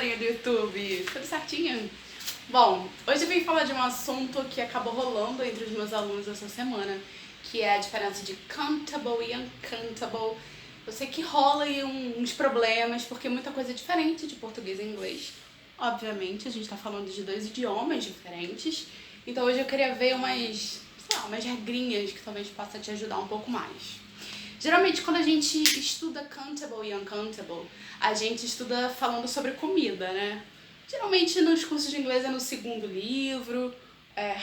galerinha do YouTube, tudo certinho? Bom, hoje eu vim falar de um assunto que acabou rolando entre os meus alunos essa semana, que é a diferença de countable e uncountable. Eu sei que rola aí uns problemas, porque muita coisa é diferente de português e inglês. Obviamente, a gente tá falando de dois idiomas diferentes, então hoje eu queria ver umas regrinhas que talvez possa te ajudar um pouco mais. Geralmente, quando a gente estuda countable e uncountable, a gente estuda falando sobre comida, né? Geralmente, nos cursos de inglês é no segundo livro,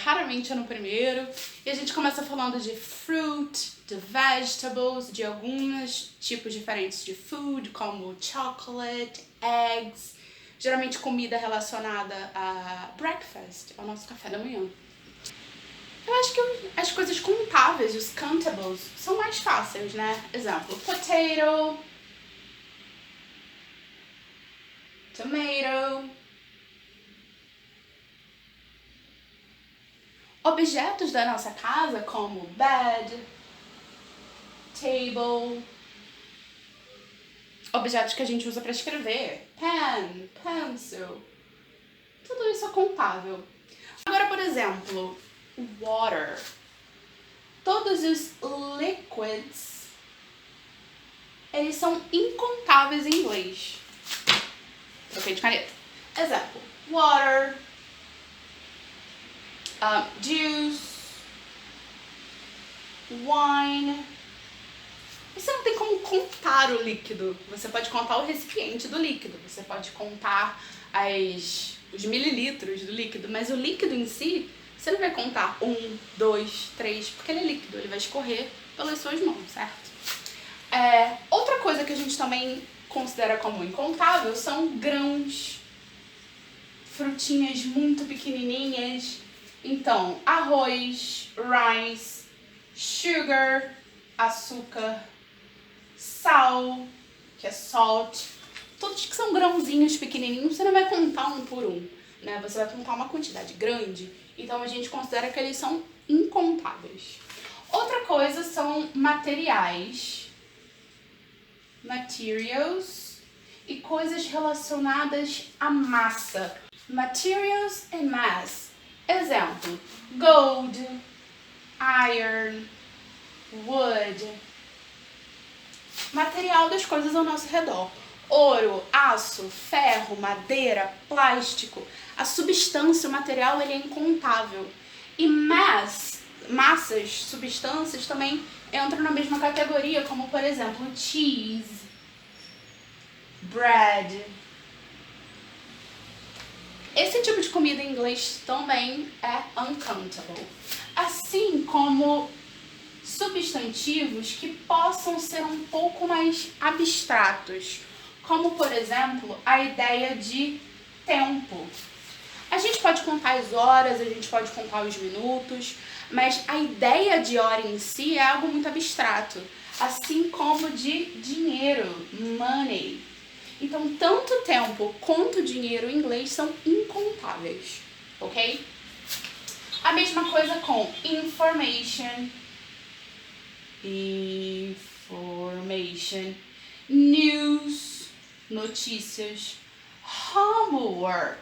raramente é no primeiro. E a gente começa falando de fruit, de vegetables, de alguns tipos diferentes de food, como chocolate, eggs. Geralmente, comida relacionada a breakfast, ao nosso café da manhã. Eu acho que as coisas contáveis, os countables, são mais fáceis, né? Exemplo, potato, tomato. Objetos da nossa casa como bed, table. Objetos que a gente usa para escrever, pen, pencil. Tudo isso é contável. Agora, por exemplo, water. Todos os liquids, eles são incontáveis em inglês. Troquei de caneta. Exemplo, water, juice, wine. Você não tem como contar o líquido. Você pode contar o recipiente do líquido. Você pode contar os mililitros do líquido. Mas o líquido em si, você não vai contar 1, 2, 3, porque ele é líquido. Ele vai escorrer pelas suas mãos, certo? Outra coisa que a gente também considera como incontável são grãos. Frutinhas muito pequenininhas. Então, arroz, rice, sugar, açúcar, sal, que é salt. Todos que são grãozinhos pequenininhos, você não vai contar um por um, né? Você vai contar uma quantidade grande. Então, a gente considera que eles são incontáveis. Outra coisa são materiais, materials, e coisas relacionadas à massa. Materials and mass. Exemplo, gold, iron, wood. Material das coisas ao nosso redor. Ouro, aço, ferro, madeira, plástico. A substância, o material, ele é incontável. E massas, substâncias também entram na mesma categoria, como por exemplo, cheese, bread. Esse tipo de comida em inglês também é uncountable. Assim como substantivos que possam ser um pouco mais abstratos, como por exemplo a ideia de tempo. A gente pode contar as horas, a gente pode contar os minutos, mas a ideia de hora em si é algo muito abstrato, assim como de dinheiro, money. Então, tanto tempo quanto dinheiro em inglês são incontáveis, ok? A mesma coisa com information, news, notícias, homework.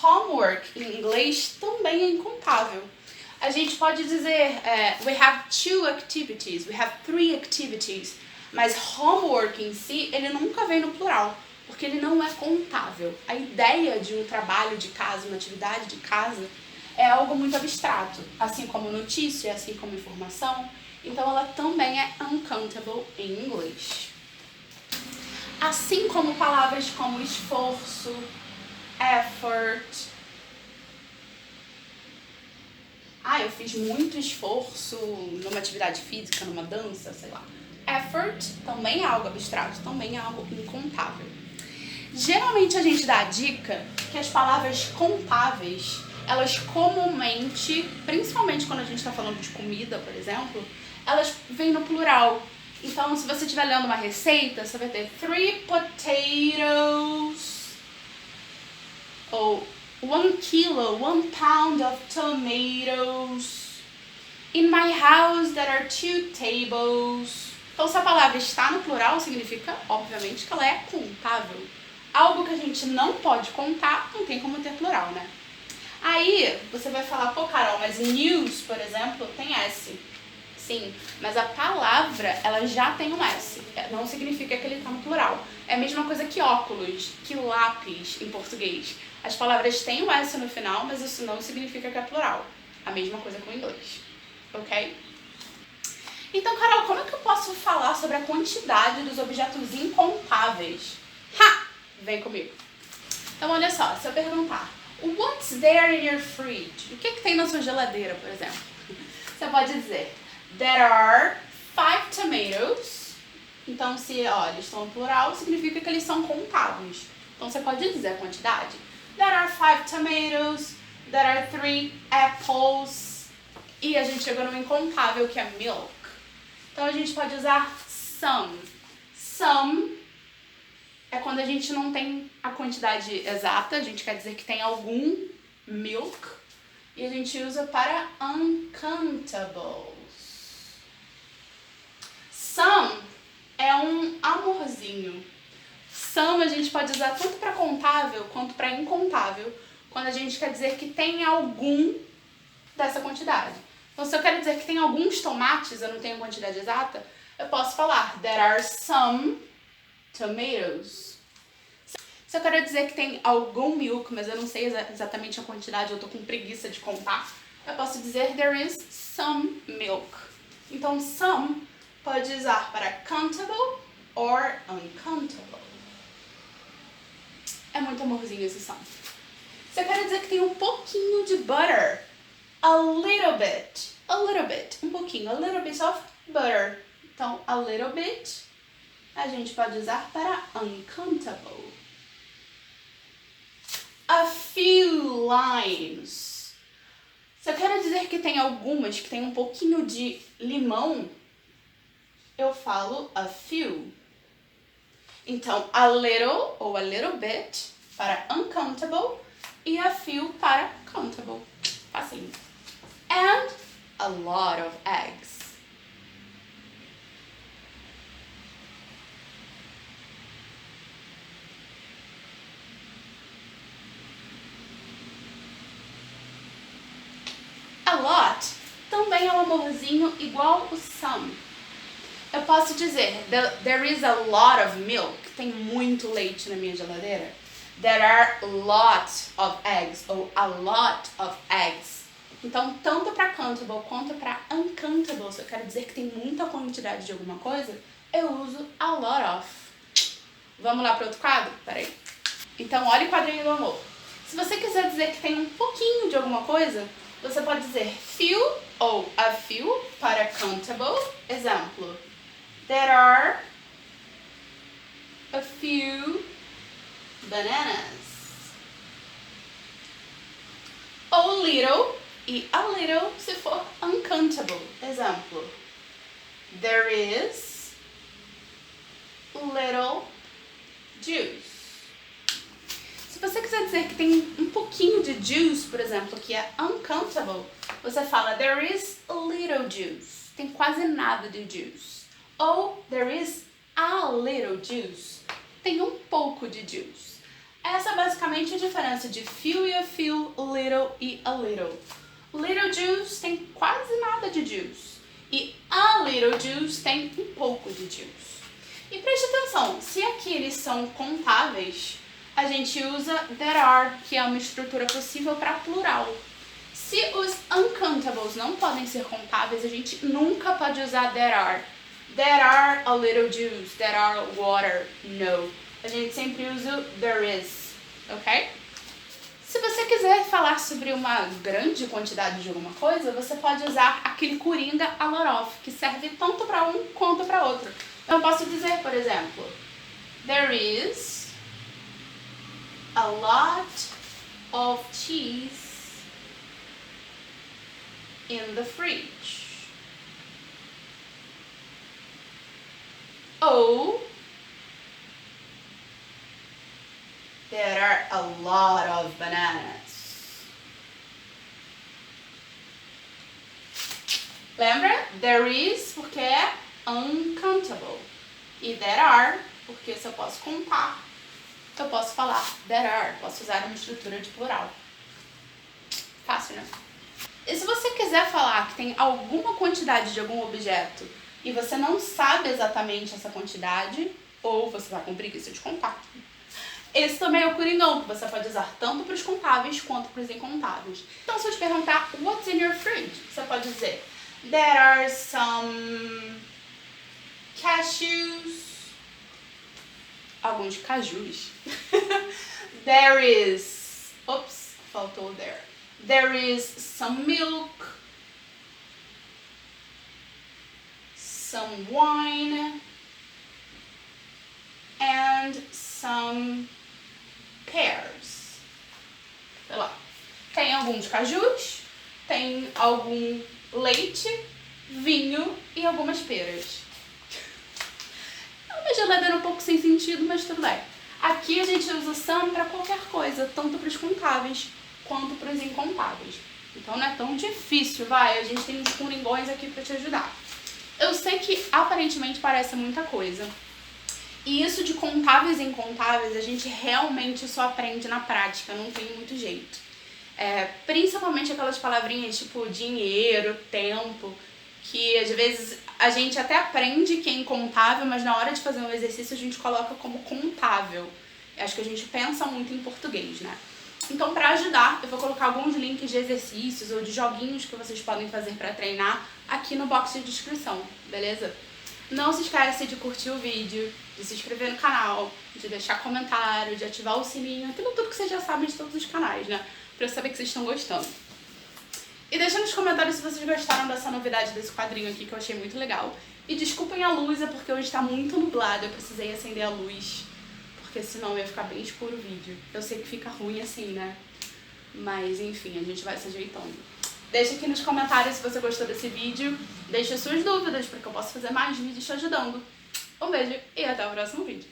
Homework em inglês também é incontável. A gente pode dizer, we have 2 activities, we have 3 activities, mas homework em si, ele nunca vem no plural, porque ele não é contável. A ideia de um trabalho de casa, uma atividade de casa, é algo muito abstrato, assim como notícia, assim como informação. Então, ela também é uncountable em inglês. Assim como palavras como esforço, effort. Eu fiz muito esforço numa atividade física, numa dança, sei lá. Effort também é algo abstrato, também é algo incontável. Geralmente a gente dá a dica que as palavras contáveis, elas comumente, principalmente quando a gente está falando de comida, por exemplo, elas vêm no plural. Então, se você estiver lendo uma receita, você vai ter 3 potatoes, ou 1 kilo, 1 pound of tomatoes. In my house there are 2 tables. Então, se a palavra está no plural, significa, obviamente, que ela é contável. Algo que a gente não pode contar, não tem como ter plural, né? Aí, você vai falar, pô, Carol, mas news, por exemplo, tem S. Sim, mas a palavra, ela já tem um S. Não significa que ele tá no plural. É a mesma coisa que óculos, que lápis em português. As palavras têm um S no final, mas isso não significa que é plural. A mesma coisa com o inglês. Ok? Então, Carol, como é que eu posso falar sobre a quantidade dos objetos incontáveis? Ha! Vem comigo. Então, olha só, se eu perguntar, what's there in your fridge? O que tem na sua geladeira, por exemplo? Você pode dizer, there are 5 tomatoes. Então, se eles estão no plural, significa que eles são contáveis. Então, você pode dizer a quantidade. There are 5 tomatoes. There are 3 apples. E a gente chegou no incontável, que é milk. Então, a gente pode usar some. Some é quando a gente não tem a quantidade exata, a gente quer dizer que tem algum milk. E a gente usa para uncountables. Some é um amorzinho. Some a gente pode usar tanto para contável quanto para incontável, quando a gente quer dizer que tem algum dessa quantidade. Então, se eu quero dizer que tem alguns tomates, eu não tenho a quantidade exata, eu posso falar there are some tomatoes. Se eu quero dizer que tem algum milk, mas eu não sei exatamente a quantidade, eu tô com preguiça de contar, eu posso dizer there is some milk. Então, some pode usar para countable or uncountable. É muito amorzinho esse some. Se eu quero dizer que tem um pouquinho de butter, a little bit, um pouquinho, a little bit of butter. Então, a little bit, a gente pode usar para uncountable. A few limes. Se eu quero dizer que tem algumas que tem um pouquinho de limão, eu falo a few. Então, a little ou a little bit para uncountable e a few para countable. Facinho. And a lot of eggs. A lot também é um amorzinho igual o some. Eu posso dizer, there is a lot of milk. Tem muito leite na minha geladeira. There are a lot of eggs, ou a lot of eggs. Então, tanto para countable quanto para uncountable, se eu quero dizer que tem muita quantidade de alguma coisa, eu uso a lot of. Vamos lá para outro quadro? Peraí. Então, olha o quadrinho do amor. Se você quiser dizer que tem um pouquinho de alguma coisa, você pode dizer few ou a few para countable. Exemplo. There are a few bananas. Ou little e a little se for uncountable. Exemplo. There is little juice. Se você quiser dizer que tem um pouquinho de juice, por exemplo, que é uncountable, você fala there is a little juice. Tem quase nada de juice. Ou there is a little juice. Tem um pouco de juice. Essa é basicamente a diferença de few e a few, little e a little. Little juice tem quase nada de juice. E a little juice tem um pouco de juice. E preste atenção, se aqui eles são contáveis, a gente usa there are, que é uma estrutura possível para plural. Se os uncountables não podem ser contáveis, a gente nunca pode usar there are. There are a little juice, there are water, no. A gente sempre usa there is, ok? Se você quiser falar sobre uma grande quantidade de alguma coisa, você pode usar aquele coringa a lot of, que serve tanto para um quanto para outro. Eu posso dizer, por exemplo, there is a lot of cheese in the fridge. Ou there are a lot of bananas. Lembra? There is porque é uncountable. E there are porque se eu posso contar. eu posso falar there are, posso usar uma estrutura de plural. Fácil, né? E se você quiser falar que tem alguma quantidade de algum objeto e você não sabe exatamente essa quantidade, ou você vai com preguiça de contar, esse também é o coringão, que você pode usar tanto para os contáveis quanto para os incontáveis. Então, se eu te perguntar what's in your fridge, você pode dizer there are some cashews, alguns cajus. There is, oops, faltou there. There is some milk, some wine, and some pears. Sei lá. Tem alguns cajus, tem algum leite, vinho e algumas peras. É uma geladeira um pouco sem sentido, mas tudo bem. Aqui a gente usa some para qualquer coisa, tanto para os contáveis quanto para os incontáveis. Então não é tão difícil, vai. A gente tem uns coringões aqui para te ajudar. Eu sei que aparentemente parece muita coisa. E isso de contáveis e incontáveis a gente realmente só aprende na prática, não tem muito jeito. Principalmente aquelas palavrinhas tipo dinheiro, tempo, que às vezes a gente até aprende que é incontável, mas na hora de fazer um exercício a gente coloca como contável. Acho que a gente pensa muito em português, né? Então, para ajudar, eu vou colocar alguns links de exercícios ou de joguinhos que vocês podem fazer para treinar aqui no box de descrição, beleza? Não se esquece de curtir o vídeo, de se inscrever no canal, de deixar comentário, de ativar o sininho, aquilo tudo que vocês já sabem de todos os canais, né? Pra eu saber que vocês estão gostando. E deixa nos comentários se vocês gostaram dessa novidade desse quadrinho aqui, que eu achei muito legal. E desculpem a luz, é porque hoje tá muito nublado, eu precisei acender a luz, porque senão ia ficar bem escuro o vídeo. Eu sei que fica ruim assim, né? Mas enfim, a gente vai se ajeitando. Deixa aqui nos comentários se você gostou desse vídeo. Deixa suas dúvidas, porque eu posso fazer mais vídeos te ajudando. Um beijo e até o próximo vídeo.